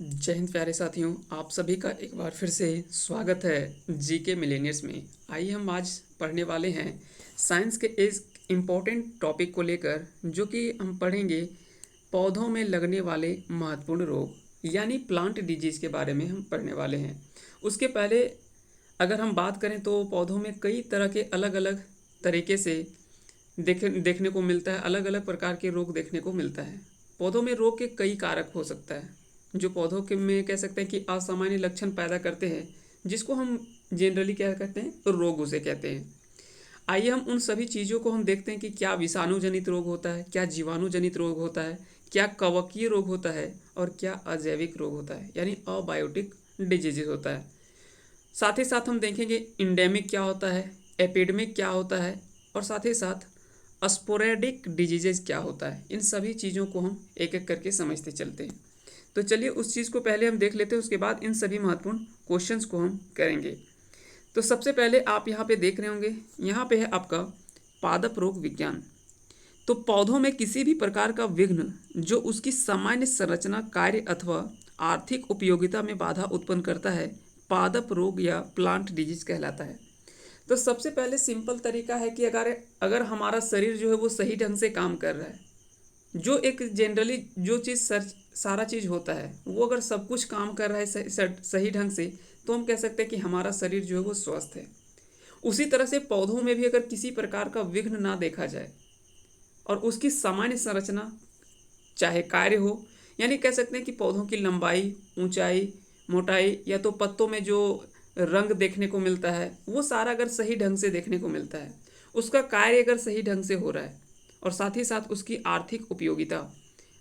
जय हिंद प्यारे साथियों, आप सभी का एक बार फिर से स्वागत है जीके मिलेनियर्स में। आइए हम आज पढ़ने वाले हैं साइंस के इस इम्पोर्टेंट टॉपिक को लेकर, जो कि हम पढ़ेंगे पौधों में लगने वाले महत्वपूर्ण रोग यानी प्लांट डिजीज़ के बारे में हम पढ़ने वाले हैं। उसके पहले अगर हम बात करें तो पौधों में कई तरह के अलग अलग तरीके से देखने को मिलता है, अलग अलग प्रकार के रोग देखने को मिलता है। पौधों में रोग के कई कारक हो सकता है जो पौधों के में कह सकते हैं कि असामान्य लक्षण पैदा करते हैं, जिसको हम जनरली क्या कहते हैं, तो रोग उसे कहते हैं। आइए हम उन सभी चीज़ों को हम देखते हैं कि क्या विषाणु जनित रोग होता है, क्या जीवाणु जनित रोग होता है, क्या कवकीय रोग होता है और क्या अजैविक रोग होता है यानी अबायोटिक डिजीज होता है। साथ ही साथ हम देखेंगे इंडेमिक क्या होता है, एपिडेमिक क्या होता है और साथ ही साथ स्पोरेडिक डिजीजेज क्या होता है। इन सभी चीज़ों को हम एक एक करके समझते चलते हैं। तो चलिए उस चीज़ को पहले हम देख लेते हैं, उसके बाद इन सभी महत्वपूर्ण क्वेश्चंस को हम करेंगे। तो सबसे पहले आप यहाँ पे देख रहे होंगे, यहाँ पे है आपका पादप रोग विज्ञान। तो पौधों में किसी भी प्रकार का विघ्न जो उसकी सामान्य संरचना, कार्य अथवा आर्थिक उपयोगिता में बाधा उत्पन्न करता है, पादप रोग या प्लांट डिजीज कहलाता है। तो सबसे पहले सिंपल तरीका है कि अगर अगर हमारा शरीर जो है वो सही ढंग से काम कर रहा है, जो एक जनरली जो चीज़ सारा चीज़ होता है वो अगर सब कुछ काम कर रहा है सही ढंग से, तो हम कह सकते हैं कि हमारा शरीर जो है वो स्वस्थ है। उसी तरह से पौधों में भी अगर किसी प्रकार का विघ्न ना देखा जाए और उसकी सामान्य संरचना चाहे कार्य हो, यानी कह सकते हैं कि पौधों की लंबाई, ऊंचाई, मोटाई या तो पत्तों में जो रंग देखने को मिलता है वो सारा अगर सही ढंग से देखने को मिलता है, उसका कार्य अगर सही ढंग से हो रहा है और साथ ही साथ उसकी आर्थिक उपयोगिता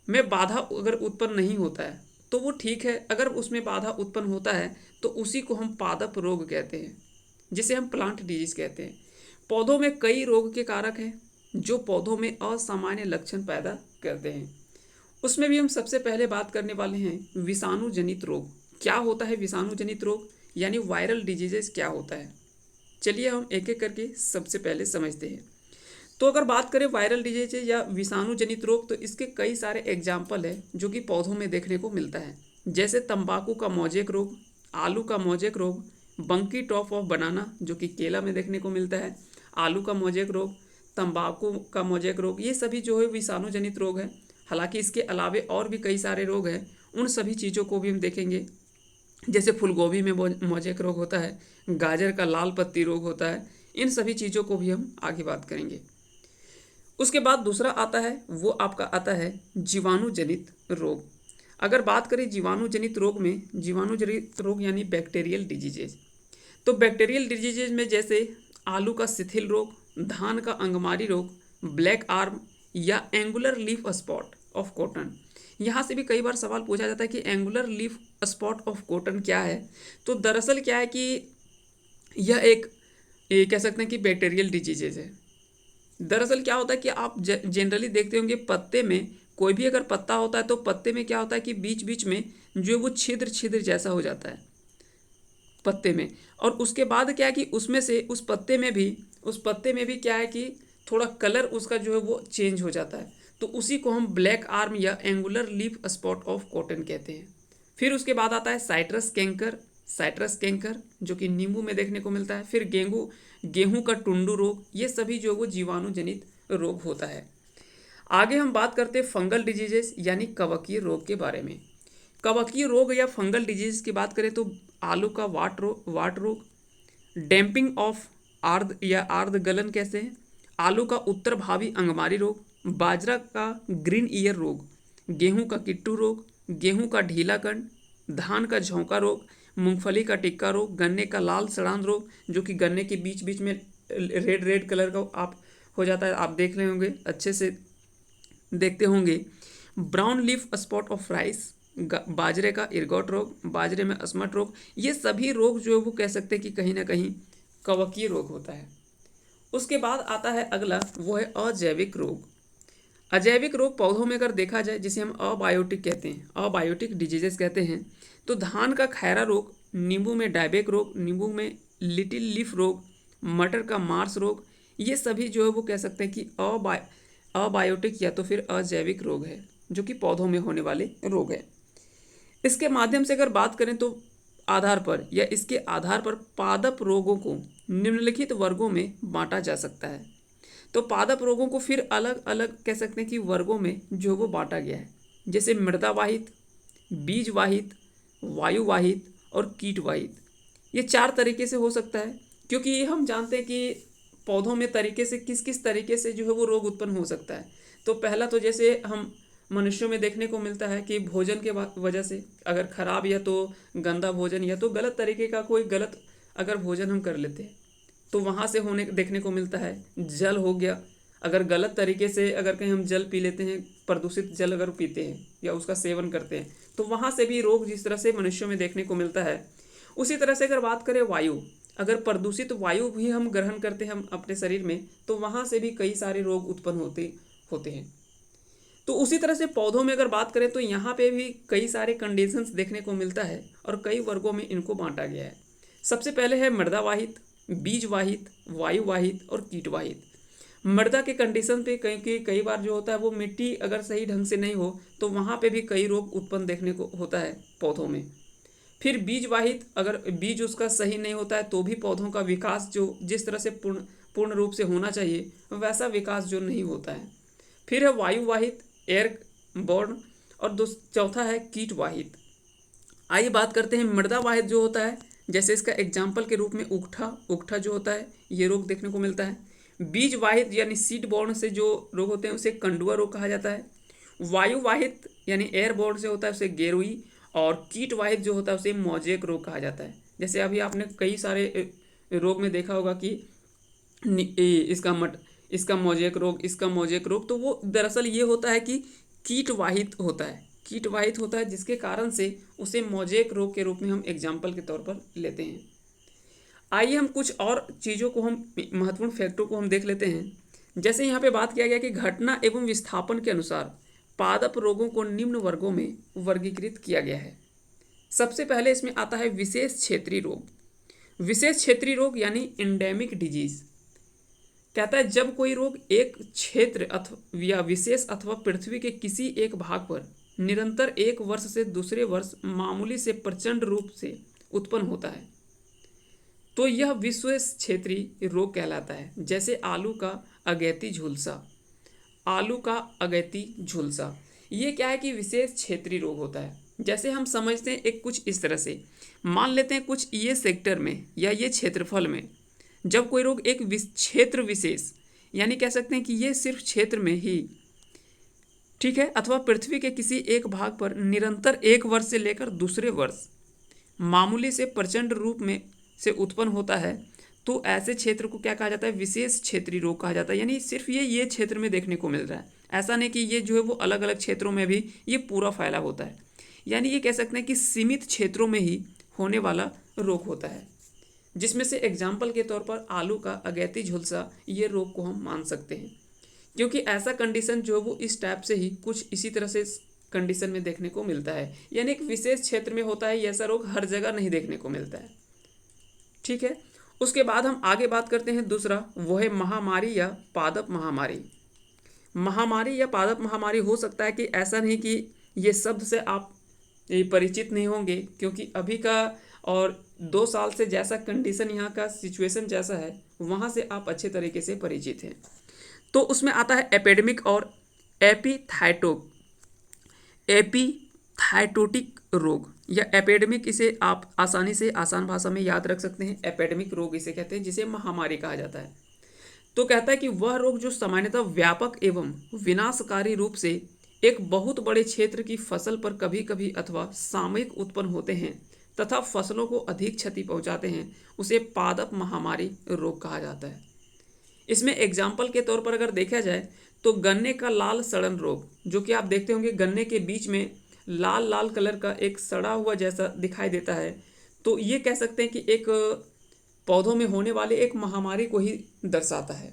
में बाधा अगर उत्पन्न नहीं होता है तो वो ठीक है। अगर उसमें बाधा उत्पन्न होता है तो उसी को हम पादप रोग कहते हैं, जिसे हम प्लांट डिजीज कहते हैं। पौधों में कई रोग के कारक हैं जो पौधों में असामान्य लक्षण पैदा करते हैं। उसमें भी हम सबसे पहले बात करने वाले हैं विषाणु जनित रोग। क्या होता है विषाणु जनित रोग यानी वायरल डिजीजेस क्या होता है। चलिए हम एक एक करके सबसे पहले समझते हैं। तो अगर बात करें वायरल डिजीज या विषाणु जनित रोग, तो इसके कई सारे एग्जाम्पल है जो कि पौधों में देखने को मिलता है, जैसे तंबाकू का मोजेक रोग, आलू का मोजेक रोग, बंकी टॉप ऑफ बनाना जो कि केला में देखने को मिलता है, आलू का मोजेक रोग, तंबाकू का मोजेक रोग, ये सभी जो है विषाणु जनित रोग है। हालांकि इसके अलावे और भी कई सारे रोग हैं, उन सभी चीज़ों को भी हम देखेंगे। जैसे फूलगोभी में मोजेक रोग होता है, गाजर का लाल पत्ती रोग होता है। इन सभी चीज़ों को भी हम आगे बात करेंगे। उसके बाद दूसरा आता है, वो आपका आता है जीवाणु जनित रोग। अगर बात करें जीवाणु जनित रोग में, जीवाणु जनित रोग यानी बैक्टीरियल डिजीजेज। तो बैक्टीरियल डिजीजेज में जैसे आलू का शिथिल रोग, धान का अंगमारी रोग, ब्लैक आर्म या angular leaf spot of cotton. यहाँ से भी कई बार सवाल पूछा जाता है कि angular leaf spot of cotton क्या है। तो दरअसल क्या है कि यह एक ये कह सकते हैं कि बैक्टीरियल डिजीजेज है। दरअसल क्या होता है कि आप जनरली देखते होंगे पत्ते में, कोई भी अगर पत्ता होता है तो पत्ते में क्या होता है कि बीच बीच में जो है वो छिद्र छिद्र जैसा हो जाता है पत्ते में। और उसके बाद क्या है कि उसमें से उस पत्ते में भी क्या है कि थोड़ा कलर उसका जो है वो चेंज हो जाता है। तो उसी को हम ब्लैक आर्म या angular leaf spot of cotton कहते हैं। फिर उसके बाद आता है साइट्रस कैंकर जो कि नींबू में देखने को मिलता है। फिर गेहूं का टुंडू रोग, ये सभी जो वो जीवाणु जनित रोग होता है। आगे हम बात करते हैं फंगल डिजीजेस यानी कवकीय रोग के बारे में। कवकीय रोग या फंगल डिजीज की बात करें तो आलू का वाट रोग, डैम्पिंग ऑफ आर्द्र या आर्द्र गलन कैसे हैं, आलू का उत्तर भावी अंगमारी रोग, बाजरा का ग्रीन ईयर रोग, गेहूं का किट्टू रोग, गेहूं का ढीला कंड, धान का झोंका रोग, मूंगफली का टिक्का रोग, गन्ने का लाल सड़ांध रोग जो कि गन्ने के बीच बीच में रेड रेड कलर का आप हो जाता है, आप देख रहे होंगे, अच्छे से देखते होंगे। Brown leaf spot of rice, बाजरे का इरगॉट रोग, बाजरे में अस्मट रोग, ये सभी रोग जो है वो कह सकते हैं कि कहीं ना कहीं कवकीय रोग होता है। उसके बाद आता है अगला, वो है अजैविक रोग। अजैविक रोग पौधों में अगर देखा जाए जिसे हम अबायोटिक कहते हैं, अबायोटिक डिजीजेस कहते हैं, तो धान का खैरा रोग, नींबू में डायबेक रोग, नींबू में लिटिल लीफ रोग, मटर का मार्स रोग, ये सभी जो है वो कह सकते हैं कि अबायोटिक या तो फिर अजैविक रोग है जो कि पौधों में होने वाले रोग है। इसके माध्यम से अगर बात करें तो आधार पर या इसके आधार पर पादप रोगों को निम्नलिखित वर्गों में बांटा जा सकता है। तो पादप रोगों को फिर अलग अलग कह सकते हैं कि वर्गों में जो वो बांटा गया है, जैसे मृदावाहित, बीजवाहित, वायुवाहित और कीटवाहित। ये 4 तरीके से हो सकता है, क्योंकि ये हम जानते हैं कि पौधों में तरीके से किस किस तरीके से जो है वो रोग उत्पन्न हो सकता है। तो पहला तो जैसे हम मनुष्यों में देखने को मिलता है कि भोजन के वजह से, अगर खराब या तो गंदा भोजन या तो गलत तरीके का कोई गलत अगर भोजन हम कर लेते हैं तो वहाँ से होने देखने को मिलता है। जल हो गया, अगर गलत तरीके से अगर कहीं हम जल पी लेते हैं, प्रदूषित जल अगर पीते हैं या उसका सेवन करते हैं, तो वहाँ से भी रोग जिस तरह से मनुष्यों में देखने को मिलता है। उसी तरह से अगर बात करें वायु, अगर प्रदूषित वायु भी हम ग्रहण करते हैं हम अपने शरीर में, तो वहाँ से भी कई सारे रोग उत्पन्न होते हैं। तो उसी तरह से पौधों में अगर बात करें तो यहाँ पे भी कई सारे कंडीशंस देखने को मिलता है और कई वर्गों में इनको बांटा गया है। सबसे पहले है मृदावाहित, बीजवाहित, वायुवाहित और कीटवाहित। मृदा के कंडीशन पे कई बार जो होता है वो मिट्टी अगर सही ढंग से नहीं हो तो वहाँ पे भी कई रोग उत्पन्न देखने को होता है पौधों में। फिर बीजवाहित, अगर बीज उसका सही नहीं होता है तो भी पौधों का विकास जो जिस तरह से पूर्ण रूप से होना चाहिए वैसा विकास जो नहीं होता है। फिर है वायुवाहित, एयर बोर्न, और चौथा है कीटवाहित। आइए बात करते हैं मृदावाहित जो होता है, जैसे इसका एग्जाम्पल के रूप में उकठा जो होता है ये रोग देखने को मिलता है। बीजवाहित यानी सीड बोर्न से जो रोग होते हैं उसे कंडुआ रोग कहा जाता है। वायुवाहित यानी एयर बोर्न से होता है उसे गेरुई, और कीटवाहित जो होता है उसे मोजेक रोग कहा जाता है। जैसे अभी आपने कई सारे रोग में देखा होगा कि इसका मोजेक रोग, तो वो दरअसल ये होता है कि कीटवाहित होता है जिसके कारण से उसे मोजेक रोग के रूप में हम एग्जाम्पल के तौर पर लेते हैं। आइए हम कुछ और चीज़ों को हम महत्वपूर्ण फैक्टरों को हम देख लेते हैं। जैसे यहाँ पे बात किया गया कि घटना एवं विस्थापन के अनुसार पादप रोगों को निम्न वर्गों में वर्गीकृत किया गया है। सबसे पहले इसमें आता है विशेष क्षेत्रीय रोग। विशेष क्षेत्रीय रोग यानी एंडेमिक डिजीज कहता है जब कोई रोग एक क्षेत्र या विशेष अथवा पृथ्वी के किसी एक भाग पर निरंतर एक वर्ष से दूसरे वर्ष मामूली से प्रचंड रूप से उत्पन्न होता है तो यह विशेष क्षेत्रीय रोग कहलाता है। जैसे आलू का अगैती झुलसा, ये क्या है कि विशेष क्षेत्रीय रोग होता है। जैसे हम समझते हैं एक कुछ इस तरह से, मान लेते हैं कुछ ये सेक्टर में या ये क्षेत्रफल में जब कोई रोग एक क्षेत्र विशेष यानी कह सकते हैं कि ये सिर्फ क्षेत्र में ही, ठीक है, अथवा पृथ्वी के किसी एक भाग पर निरंतर एक वर्ष से लेकर दूसरे वर्ष मामूली से प्रचंड रूप में से उत्पन्न होता है तो ऐसे क्षेत्र को क्या कहा जाता है, विशेष क्षेत्रीय रोग कहा जाता है। यानी सिर्फ ये क्षेत्र में देखने को मिल रहा है, ऐसा नहीं कि ये जो है वो अलग अलग क्षेत्रों में भी ये पूरा फैला होता है। यानी ये कह सकते हैं कि सीमित क्षेत्रों में ही होने वाला रोग होता है, जिसमें से एग्जाम्पल के तौर पर आलू का अगैती झुलसा ये रोग को हम मान सकते हैं, क्योंकि ऐसा कंडीशन जो वो इस टाइप से ही कुछ इसी तरह से कंडीशन में देखने को मिलता है। यानी एक विशेष क्षेत्र में होता है, ऐसा रोग हर जगह नहीं देखने को मिलता है, ठीक है। उसके बाद हम आगे बात करते हैं दूसरा, वो है महामारी या पादप महामारी। महामारी या पादप महामारी हो सकता है कि ऐसा नहीं कि ये शब्द से आप परिचित नहीं होंगे, क्योंकि अभी का और 2 साल से जैसा कंडीशन यहाँ का सिचुएशन जैसा है वहाँ से आप अच्छे तरीके से परिचित हैं। तो उसमें आता है एपिडेमिक और एपीथाइटोटिक रोग या एपिडेमिक, इसे आप आसानी से आसान भाषा में याद रख सकते हैं। एपिडेमिक रोग इसे कहते हैं, जिसे महामारी कहा जाता है। तो कहता है कि वह रोग जो सामान्यतः व्यापक एवं विनाशकारी रूप से एक बहुत बड़े क्षेत्र की फसल पर कभी कभी अथवा सामयिक उत्पन्न होते हैं तथा फसलों को अधिक क्षति पहुंचाते हैं, उसे पादप महामारी रोग कहा जाता है। इसमें एग्जाम्पल के तौर पर अगर देखा जाए तो गन्ने का लाल सड़न रोग, जो कि आप देखते होंगे गन्ने के बीच में लाल लाल कलर का एक सड़ा हुआ जैसा दिखाई देता है, तो ये कह सकते हैं कि एक पौधों में होने वाले एक महामारी को ही दर्शाता है।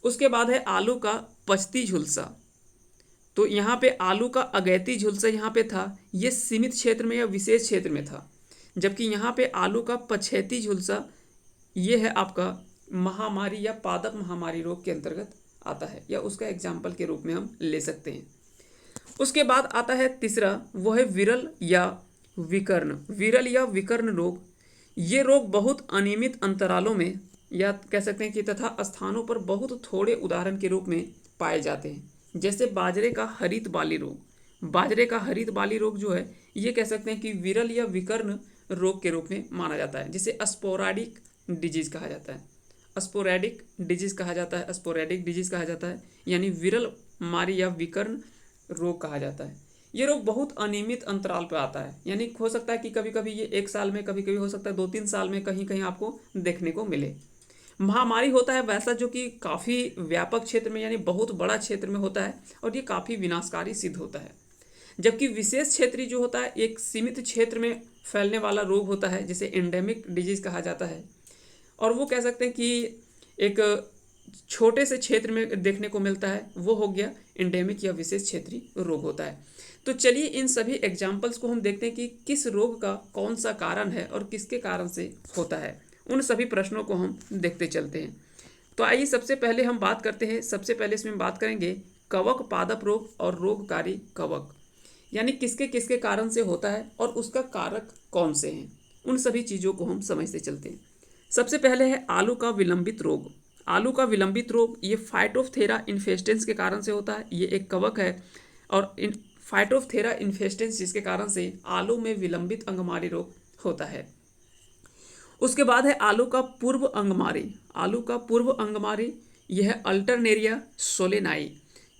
उसके बाद है आलू का पचती झुलसा। तो यहाँ पे आलू का अगैती झुलसा यहाँ पे था, ये सीमित क्षेत्र में या विशेष क्षेत्र में था, जबकि यहाँ पे आलू का पछेती झुलसा ये है आपका महामारी या पादप महामारी रोग के अंतर्गत आता है, या उसका एग्जाम्पल के रूप में हम ले सकते हैं। उसके बाद आता है तीसरा, वो है विरल या विकर्ण, विरल या विकर्ण रोग, ये रोग बहुत अनियमित अंतरालों में या कह सकते हैं कि तथा स्थानों पर बहुत थोड़े उदाहरण के रूप में पाए जाते हैं। जैसे बाजरे का हरित बाली रोग, बाजरे का हरित बाली रोग जो है ये कह सकते हैं कि विरल या विकर्ण रोग के रूप में माना जाता है, जिसे स्पोराडिक डिजीज कहा जाता है। स्पोरैडिक डिजीज कहा जाता है, स्पोरैडिक डिजीज कहा जाता है, यानी विरल मारी या विकर्ण रोग कहा जाता है। ये रोग बहुत अनियमित अंतराल पर आता है, यानी हो सकता है कि कभी कभी ये 1 साल में, कभी कभी हो सकता है 2-3 साल में कहीं कहीं आपको देखने को मिले। महामारी होता है वैसा जो कि काफ़ी व्यापक क्षेत्र में यानी बहुत बड़ा क्षेत्र में होता है और ये काफ़ी विनाशकारी सिद्ध होता है। जबकि विशेष क्षेत्रीय जो होता है एक सीमित क्षेत्र में फैलने वाला रोग होता है, जिसे एंडेमिक डिजीज कहा जाता है, और वो कह सकते हैं कि एक छोटे से क्षेत्र में देखने को मिलता है, वो हो गया एंडेमिक या विशेष क्षेत्रीय रोग होता है। तो चलिए इन सभी एग्जाम्पल्स को हम देखते हैं कि किस रोग का कौन सा कारण है और किसके कारण से होता है। उन सभी प्रश्नों को हम देखते चलते हैं। तो आइए सबसे पहले हम बात करते हैं, सबसे पहले इसमें बात करेंगे कवक पादप रोग और रोगकारी कवक, यानी किसके किसके कारण से होता है और उसका कारक कौन से हैं। उन सभी चीज़ों को हम समझते चलते हैं। सबसे पहले है आलू का विलंबित रोग। आलू का विलंबित रोग ये फाइटोप्थेरा इन्फेस्टेंस के कारण से होता है। ये एक कवक है और फाइटोप्थेरा इन्फेस्टेंस जिसके कारण से आलू में विलंबित अंगमारी रोग होता है। उसके बाद है आलू का पूर्व अंगमारी। आलू का पूर्व अंगमारी यह है अल्टरनेरिया सोलेनाई,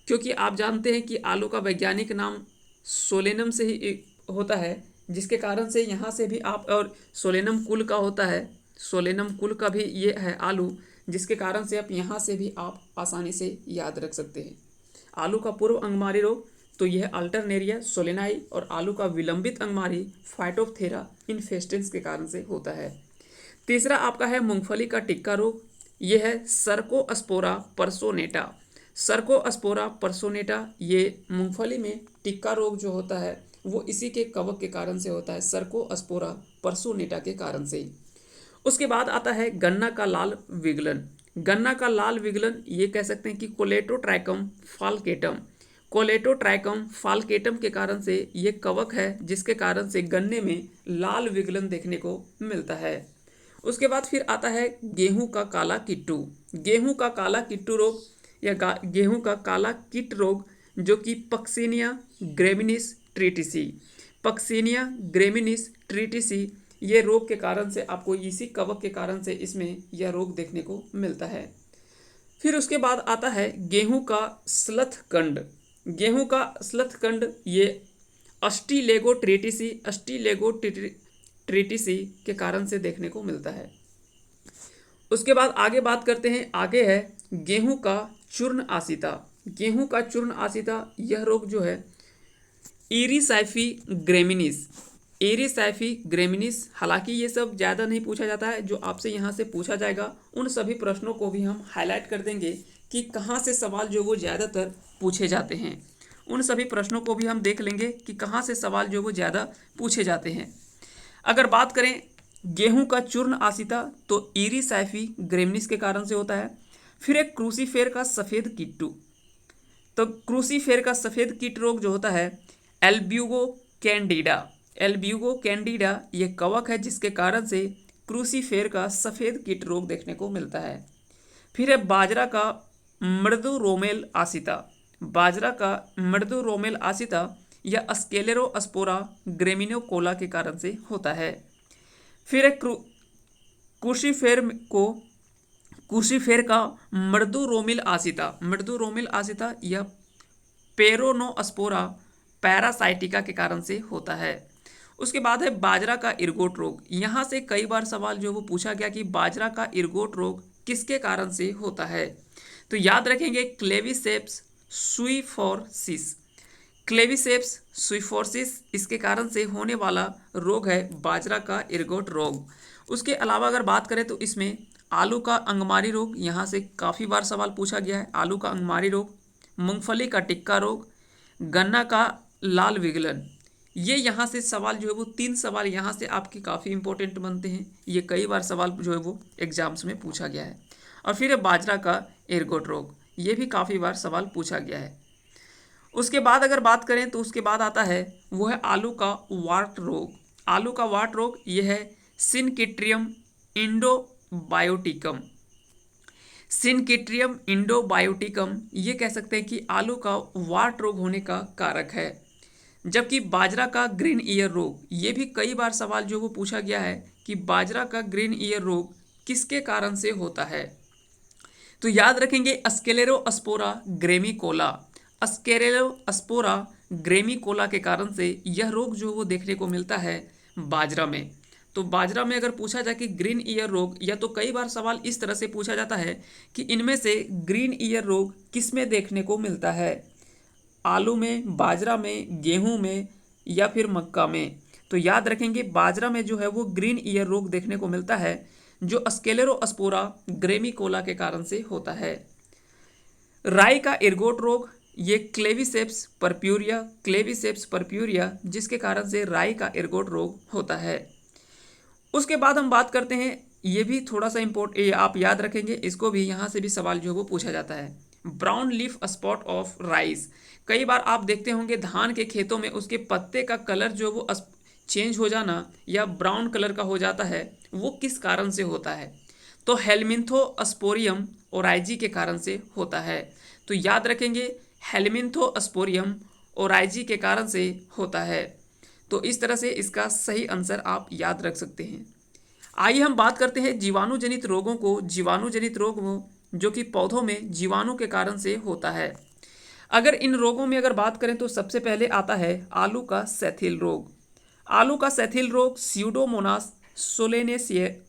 क्योंकि आप जानते हैं कि आलू का वैज्ञानिक नाम सोलेनम से ही होता है, जिसके कारण से यहाँ से भी आप, और सोलेनम कुल का होता है, सोलेनम कुल का भी ये है आलू, जिसके कारण से आप यहाँ से भी आप आसानी से याद रख सकते हैं। आलू का पूर्व अंगमारी रोग तो यह अल्टरनेरिया सोलेनाई, और आलू का विलंबित अंगमारी फाइटोप्थेरा इन्फेस्टेंस के कारण से होता है। तीसरा आपका है मूंगफली का टिक्का रोग। यह है सर्कोस्पोरा पर्सोनेटा। सर्कोस्पोरा पर्सोनेटा ये मूंगफली में टिक्का रोग जो होता है वो इसी के कवक के कारण से होता है, सर्कोस्पोरा पर्सोनेटा के कारण से। उसके बाद आता है गन्ना का लाल विगलन। गन्ना का लाल विगलन ये कह सकते हैं कि कोलेटोट्राइकम फाल्केटम, कोलेटोट्राइकम फाल्केटम के कारण से ये कवक है, जिसके कारण से गन्ने में लाल विगलन देखने को मिलता है। उसके बाद फिर आता है गेहूं का काला किट्टू। गेहूं का काला किट्टू रोग या गेहूं का काला किट रोग, जो कि पक्सिनिया ग्रेमिनिस ट्रिटिसी, पक्सिनिया ग्रेमिनिस ट्रिटिसी ये रोग के कारण से आपको इसी कवक के कारण से इसमें यह रोग देखने को मिलता है। फिर उसके बाद आता है गेहूं का स्लथकंड। गेहूं का स्लथकंड ये अस्टीलेगो ट्रिटिसी, अस्टीलेगो ट्रिटिसी के कारण से देखने को मिलता है। उसके बाद आगे बात करते हैं, आगे है गेहूं का चूर्ण आसिता। गेहूं का चूर्ण आसिता यह रोग जो है इरिसाइफी ग्रेमिनिस, एरिसाइफी ग्रेमिनिस, हालांकि ये सब ज़्यादा नहीं पूछा जाता है, जो आपसे यहाँ से पूछा जाएगा उन सभी प्रश्नों को भी हम हाईलाइट कर देंगे कि कहाँ से सवाल जो वो ज़्यादातर पूछे जाते हैं। उन सभी प्रश्नों को भी हम देख लेंगे कि कहाँ से सवाल जो वो ज़्यादा पूछे जाते हैं। अगर बात करें गेहूं का चूर्ण आसिता तो इरिसाइफी ग्रेमिनिस के कारण से होता है। फिर एक क्रूसीफेर का सफ़ेद किट्टू, तो क्रूसीफेर का सफ़ेद कीट रोग जो होता है एल्ब्यूगो कैंडिडा, एल्ब्यूगो कैंडिडा ये कवक है, जिसके कारण से क्रूसीफेर का सफ़ेद कीट रोग देखने को मिलता है। फिर है बाजरा का मृदु रोमेल आसिता। बाजरा का मृदु रोमेल आसिता या स्केलेरोस्पोरा ग्रेमिनोकोला के कारण से होता है। फिर है क्रूसीफेर का मृदु रोमिल आसिता, मृदु रोमिल आसिता यह पेरोनोस्पोरा पैरासाइटिका के कारण से होता है। उसके बाद है बाजरा का इरगोट रोग। यहाँ से कई बार सवाल जो वो पूछा गया कि बाजरा का इरगोट रोग किसके कारण से होता है, तो याद रखेंगे क्लेविसेप्स सुइफोर्सिस, क्लेविसेप्स सुइफोर्सिस इसके कारण से होने वाला रोग है बाजरा का इरगोट रोग। उसके अलावा अगर बात करें तो इसमें आलू का अंगमारी रोग, यहाँ से काफ़ी बार सवाल पूछा गया है, आलू का अंगमारी रोग, मूंगफली का टिक्का रोग, गन्ना का लाल विगलन, ये यहाँ से सवाल जो है वो 3 सवाल यहाँ से आपके काफ़ी इंपॉर्टेंट बनते हैं। ये कई बार सवाल जो है वो एग्जाम्स में पूछा गया है। और फिर है बाजरा का एरगोट रोग, ये भी काफ़ी बार सवाल पूछा गया है। उसके बाद अगर बात करें तो उसके बाद आता है वो है आलू का वार्ट रोग। आलू का वाट रोग ये है सिनकिट्रियम इंडोबायोटिकम। सिनकिट्रियम इंडोबायोटिकम ये कह सकते हैं कि आलू का वाट रोग होने का कारक है। जबकि बाजरा का ग्रीन ईयर रोग ये भी कई बार सवाल जो वो पूछा गया है कि बाजरा का ग्रीन ईयर रोग किसके कारण से होता है। तो याद रखेंगे अस्केलेरोस्पोरा ग्रेमिकोला। अस्केलेरोस्पोरा ग्रेमिकोला के कारण से यह रोग जो वो देखने को मिलता है बाजरा में। तो बाजरा में अगर पूछा जाए कि ग्रीन ईयर रोग, या तो कई बार सवाल इस तरह से पूछा जाता है कि इनमें से ग्रीन ईयर रोग किस में देखने को मिलता है, आलू में, बाजरा में, गेहूं में या फिर मक्का में। तो याद रखेंगे बाजरा में जो है वो ग्रीन ईयर रोग देखने को मिलता है जो अस्केलेरोस्पोरा ग्रेमिकोला के कारण से होता है। राई का एर्गोट रोग ये क्लेविसेप्स परप्यूरिया जिसके कारण से राई का एर्गोट रोग होता है। उसके बाद हम बात करते हैं, ये भी थोड़ा सा ये आप याद रखेंगे, इसको भी यहाँ से भी सवाल जो है वो पूछा जाता है, brown leaf spot of rice. कई बार आप देखते होंगे धान के खेतों में उसके पत्ते का कलर जो वो चेंज हो जाना या ब्राउन कलर का हो जाता है, वो किस कारण से होता है। तो हेलमिंथोस्पोरियम ओराइजी के कारण से होता है। तो याद रखेंगे हेलमिंथोस्पोरियम ओराइजी के कारण से होता है। तो इस तरह से इसका सही आंसर आप याद रख सकते हैं। आइए हम बात करते हैं जीवाणुजनित रोगों को। जीवाणुजनित रोग जो कि पौधों में जीवाणु के कारण से होता है। अगर इन रोगों में अगर बात करें तो सबसे पहले आता है आलू का सैथिल रोग। आलू का सैथिल रोग स्यूडोमोनास सोलेनिसिएरम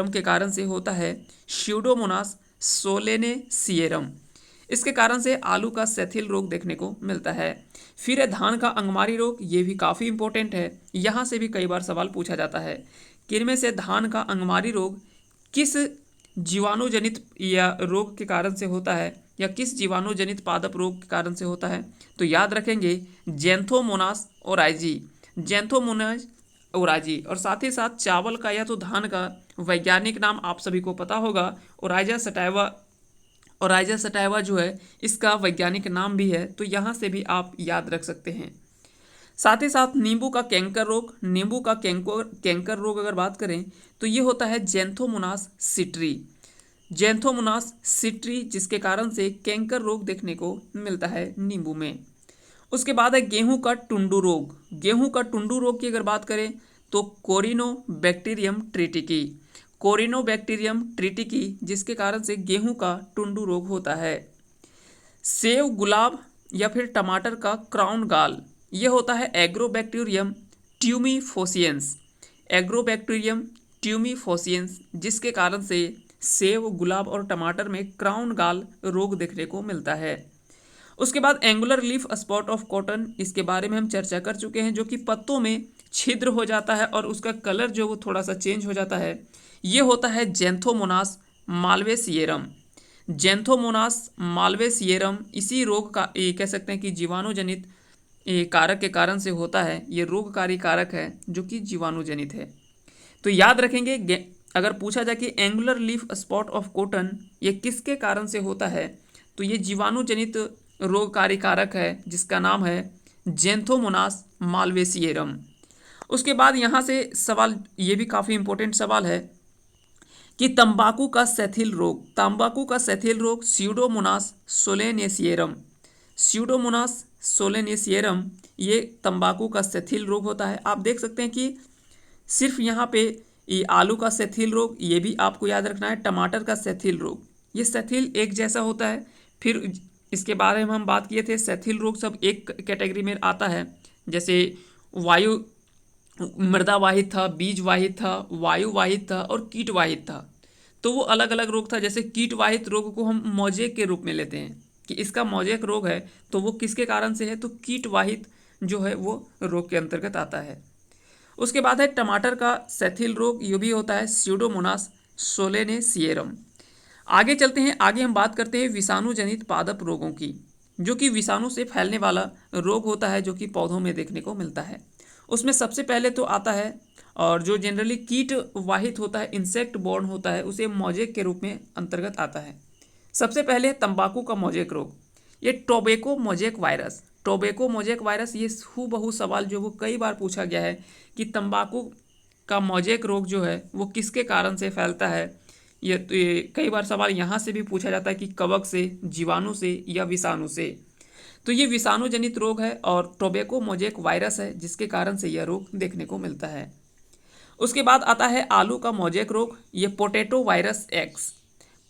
के कारण से होता है। स्यूडोमोनास सोलेनेसिएरम इसके कारण से आलू का सैथिल रोग देखने को मिलता है। फिर है धान का अंगमारी रोग, ये भी काफ़ी इंपॉर्टेंट है, यहाँ से भी कई बार सवाल पूछा जाता है कि इनमें से धान का अंगमारी रोग किस जीवाणुजनित या रोग के कारण से होता है या किस जीवाणुजनित पादप रोग के कारण से होता है। तो याद रखेंगे जैंथोमोनास ओराइजी। और साथ ही साथ चावल का या तो धान का वैज्ञानिक नाम आप सभी को पता होगा ओराइजा सटाइवा जो है इसका वैज्ञानिक नाम भी है, तो यहाँ से भी आप याद रख सकते हैं। साथ ही साथ नींबू का कैंकर रोग अगर बात करें तो ये होता है जैंथोमोनास सिट्री जिसके कारण से कैंकर रोग देखने को मिलता है नींबू में। उसके बाद है गेहूं का टुंडू रोग की अगर बात करें तो कोरिनोबैक्टीरियम ट्रिटिकी जिसके कारण से गेहूं का टुंडू रोग होता है। सेव, गुलाब या फिर टमाटर का क्राउन गाल ये होता है एग्रोबैक्टीरियम ट्यूमीफोसियंस जिसके कारण से सेव, गुलाब और टमाटर में क्राउन गाल रोग देखने को मिलता है। उसके बाद angular leaf spot of cotton, इसके बारे में हम चर्चा कर चुके हैं, जो कि पत्तों में छिद्र हो जाता है और उसका कलर जो वो थोड़ा सा चेंज हो जाता है, ये होता है जैंथोमोनास मालवेसिएरम। इसी रोग का कह सकते हैं कि जीवाणुजनित कारक के कारण से होता है। ये रोगकारी कारक है जो कि जीवाणुजनित है। तो याद रखेंगे अगर पूछा जाए कि angular leaf spot of cotton ये किसके कारण से होता है, तो ये जीवाणुजनित रोगकारी कारक है जिसका नाम है जैंथोमोनास मालवेसिएरम। उसके बाद यहाँ से सवाल, ये भी काफ़ी इंपॉर्टेंट सवाल है कि तंबाकू का सैथिल रोग स्यूडोमोनास सोलेनेसिएरम ये तंबाकू का सैथिल रोग होता है। आप देख सकते हैं कि सिर्फ यहाँ पे ये आलू का सैथिल रोग ये भी आपको याद रखना है, टमाटर का सैथिल रोग ये सैथिल एक जैसा होता है। फिर इसके बारे में हम बात किए थे, सैथिल रोग सब एक कैटेगरी में आता है, जैसे वायु मृदा वाहित था, बीज वाहित था, वायु वाहित था और कीट वाहित था। तो वो अलग अलग रोग था। जैसे कीट वाहित रोग को हम मोजेक के रूप में लेते हैं कि इसका मोजेक रोग है, तो वो किसके कारण से है, तो कीट वाहित जो है वो रोग के अंतर्गत आता है। उसके बाद है टमाटर का सैथिल रोग, ये भी होता है स्यूडोमोनास सोलेनेसिएरम। आगे चलते हैं, आगे हम बात करते हैं विषाणुजनित पादप रोगों की, जो कि विषाणु से फैलने वाला रोग होता है जो कि पौधों में देखने को मिलता है। उसमें सबसे पहले तो आता है, और जो जनरली कीट वाहित होता है, इंसेक्ट बॉर्न होता है, उसे मोजेक के रूप में अंतर्गत आता है। सबसे पहले तंबाकू का मोजेक रोग, ये tobacco mosaic virus, tobacco mosaic virus, ये हूबहू सवाल जो वो कई बार पूछा गया है कि तंबाकू का मोज़ेक रोग जो है वो किसके कारण से फैलता है। ये कई बार सवाल यहाँ से भी पूछा जाता है कि कवक से, जीवाणु से या विषाणु से। तो ये विषाणु जनित रोग है और टोबैको मोज़ेक वायरस है जिसके कारण से यह रोग देखने को मिलता है। उसके बाद आता है आलू का मोज़ेक रोग, ये potato virus x.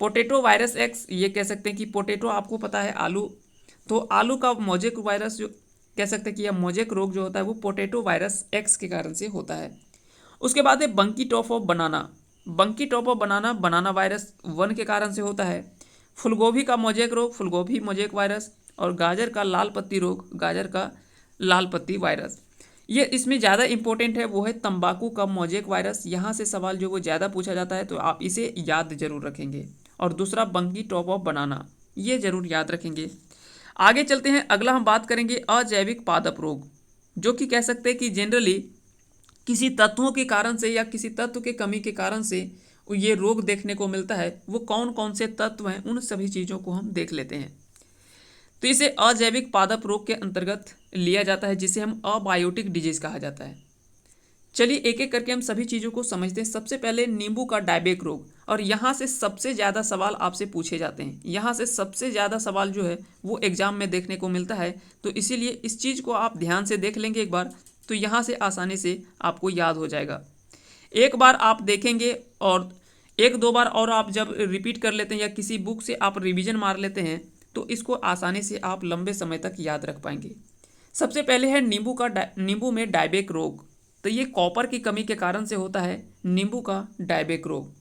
Potato virus x, ये कह सकते हैं कि पोटैटो आपको पता है आलू, तो आलू का मोज़ेक वायरस जो कह सकते हैं कि यह मोज़ेक रोग जो होता है वो पोटैटो वायरस एक्स के कारण से होता है। उसके बाद है बंकी top of banana. Bunchy top of banana banana virus 1 के कारण से होता है। फूलगोभी का मोज़ेक रोग, फूलगोभी मोज़ेक वायरस। और गाजर का लाल पत्ती रोग, गाजर का लाल पत्ती वायरस। ये इसमें ज़्यादा इंपॉर्टेंट है वो है तंबाकू का मोज़ेक वायरस। यहाँ से सवाल जो वो ज़्यादा पूछा जाता है तो आप इसे याद जरूर रखेंगे। और दूसरा बंकी टॉप ऑफ बनाना, ये जरूर याद रखेंगे। आगे चलते हैं, अगला हम बात करेंगे अजैविक पादप रोग, जो कि कह सकते हैं कि जनरली किसी तत्वों के कारण से या किसी तत्व के कमी के कारण से ये रोग देखने को मिलता है। वो कौन कौन से तत्व हैं उन सभी चीज़ों को हम देख लेते हैं। तो इसे अजैविक पादप रोग के अंतर्गत लिया जाता है जिसे हम अबायोटिक डिजीज कहा जाता है। चलिए एक एक करके हम सभी चीज़ों को समझते हैं। सबसे पहले नींबू का डायबेक रोग, और यहाँ से सबसे ज़्यादा सवाल आपसे पूछे जाते हैं। यहाँ से सबसे ज़्यादा सवाल जो है वो एग्जाम में देखने को मिलता है, तो इसीलिए इस चीज़ को आप ध्यान से देख लेंगे एक बार, तो यहाँ से आसानी से आपको याद हो जाएगा। एक बार आप देखेंगे और एक दो बार और आप जब रिपीट कर लेते हैं या किसी बुक से आप रिवीजन मार लेते हैं तो इसको आसानी से आप लंबे समय तक याद रख पाएंगे। सबसे पहले है नींबू में डायबेक रोग। तो ये कॉपर की कमी के कारण से होता है नींबू का डायबेक रोग।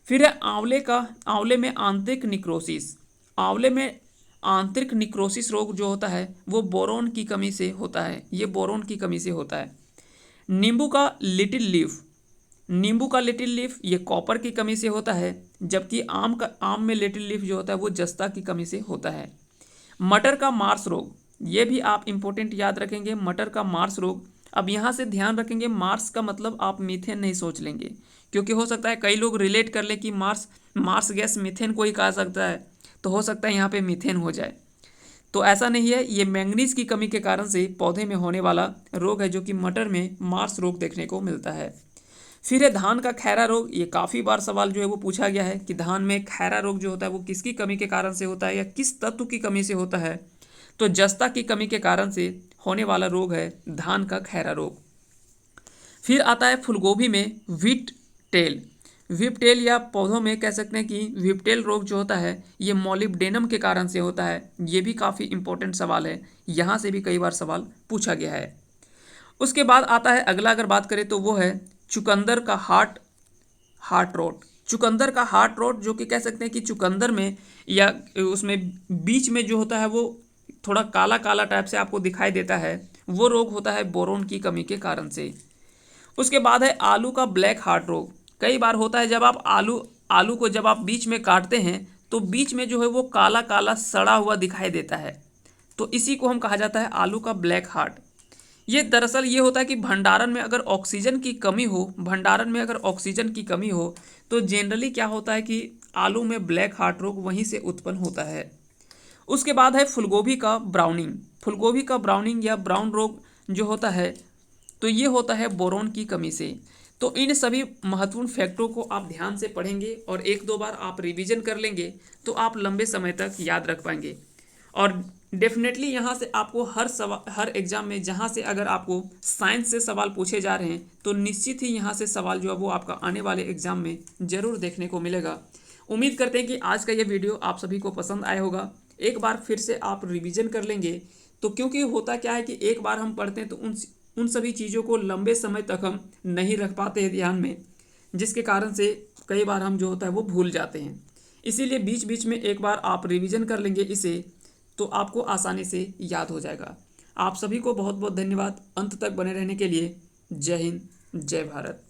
फिर है आंवले में आंतरिक निक्रोसिस। आंवले में आंतरिक निक्रोसिस रोग जो होता है वो बोरोन की कमी से होता है, ये बोरोन की कमी से होता है। नींबू का लिटिल लीफ ये कॉपर की कमी से होता है, जबकि आम में लिटिल लीफ जो होता है वो जस्ता की कमी से होता है। मटर का मार्स रोग, ये भी आप इम्पोर्टेंट याद रखेंगे, मटर का मार्स रोग। अब यहाँ से ध्यान रखेंगे, मार्स का मतलब आप मीथेन नहीं सोच लेंगे, क्योंकि हो सकता है कई लोग रिलेट कर ले कि मार्स गैस मीथेन को ही कहा सकता है, तो हो सकता है यहाँ पे मीथेन हो जाए, तो ऐसा नहीं है। ये मैंगनीज की कमी के कारण से पौधे में होने वाला रोग है जो कि मटर में मार्स रोग देखने को मिलता है। फिर है धान का खैरा रोग। ये काफ़ी बार सवाल जो है वो पूछा गया है कि धान में खैरा रोग जो होता है वो किसकी कमी के कारण से होता है या किस तत्व की कमी से होता है, तो जस्ता की कमी के कारण से होने वाला रोग है धान का खैरा रोग। फिर आता है फूलगोभी में व्हिप टेल या पौधों में कह सकते हैं कि व्हिपटेल रोग जो होता है ये मॉलिब्डेनम के कारण से होता है। ये भी काफ़ी इंपॉर्टेंट सवाल है, यहाँ से भी कई बार सवाल पूछा गया है। उसके बाद आता है अगला, अगर बात करें तो वो है चुकंदर का हार्ट रोट। चुकंदर का हार्ट रोट जो कि कह सकते हैं कि चुकंदर में या उसमें बीच में जो होता है वो थोड़ा काला काला टाइप से आपको दिखाई देता है, वो रोग होता है बोरोन की कमी के कारण से। उसके बाद है आलू का ब्लैक हार्ट रोग। कई बार होता है जब आप आलू को जब आप बीच में काटते हैं तो बीच में जो है वो काला काला सड़ा हुआ दिखाई देता है, तो इसी को हम कहा जाता है आलू का ब्लैक हार्ट। ये दरअसल ये होता है कि भंडारण में अगर ऑक्सीजन की कमी हो तो जनरली क्या होता है कि आलू में ब्लैक हार्ट रोग वहीं से उत्पन्न होता है। उसके बाद है फूलगोभी का ब्राउनिंग या ब्राउन रोग जो होता है, तो ये होता है बोरोन की कमी से। तो इन सभी महत्वपूर्ण फैक्टरों को आप ध्यान से पढ़ेंगे और एक दो बार आप रिवीजन कर लेंगे तो आप लंबे समय तक याद रख पाएंगे। और डेफिनेटली यहाँ से आपको हर एग्जाम में जहाँ से अगर आपको साइंस से सवाल पूछे जा रहे हैं तो निश्चित ही यहाँ से सवाल जो है वो आपका आने वाले एग्जाम में ज़रूर देखने को मिलेगा। उम्मीद करते हैं कि आज का ये वीडियो आप सभी को पसंद आया होगा। एक बार फिर से आप रिवीजन कर लेंगे, तो क्योंकि होता क्या है कि एक बार हम पढ़ते हैं तो उन सभी चीज़ों को लंबे समय तक हम नहीं रख पाते हैं ध्यान में, जिसके कारण से कई बार हम जो होता है वो भूल जाते हैं। इसीलिए बीच बीच में एक बार आप रिवीजन कर लेंगे इसे, तो आपको आसानी से याद हो जाएगा। आप सभी को बहुत बहुत धन्यवाद अंत तक बने रहने के लिए। जय हिंद, जय भारत।